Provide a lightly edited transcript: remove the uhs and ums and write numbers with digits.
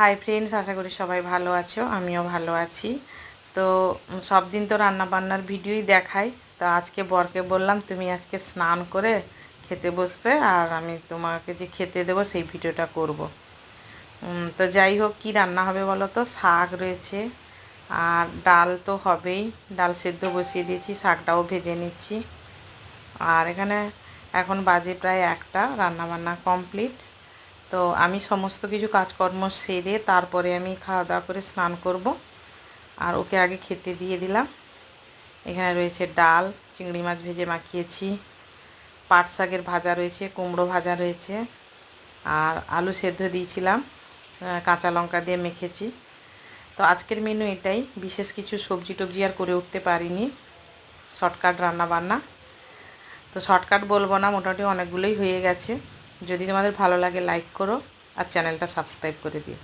Hi friends, আশা করি সবাই ভালো আছো। আমিও ভালো আছি। তো সব দিন তো রান্না বান্নার ভিডিওই দেখাই। তো আজকে বরকে বললাম তুমি আজকে স্নান করে খেতে বসবে, আর আমি তোমাকে যে খেতে দেবো সেই ভিডিওটা করব। তো যাই হোক, কী রান্না হবে বলো তো। শাক রয়েছে আর ডাল তো হবেই, ডাল সেদ্ধ বসিয়ে দিয়েছি, শাকটাও ভেজে নিচ্ছি। আর এখানে এখন বাজে প্রায় 1টা, রান্নাবান্না কমপ্লিট। তো আমি সমস্ত কিছু কাজকর্ম সেরে তারপরে আমি খাওয়া দাওয়া করে স্নান করব। আর ওকে আগে খেতে দিয়ে দিলাম। এখানে রয়েছে ডাল, চিংড়ি মাছ ভেজে মাখিয়েছি, পাট শাকের ভাজা রয়েছে, কুমড়ো ভাজা রয়েছে, আর আলু সেদ্ধ দিয়েছিলাম, কাঁচা লঙ্কা দিয়ে মেখেছি। তো আজকের মেনু এটাই, বিশেষ কিছু সবজি টবজি আর করে উঠতে পারিনি, শর্টকাট রান্না বান্না। তো শর্টকাট বলবো না, মোটামুটি অনেকগুলোই হয়ে গেছে। যদি তোমাদের ভালো লাগে লাইক করো আর চ্যানেলটা সাবস্ক্রাইব করে দিও।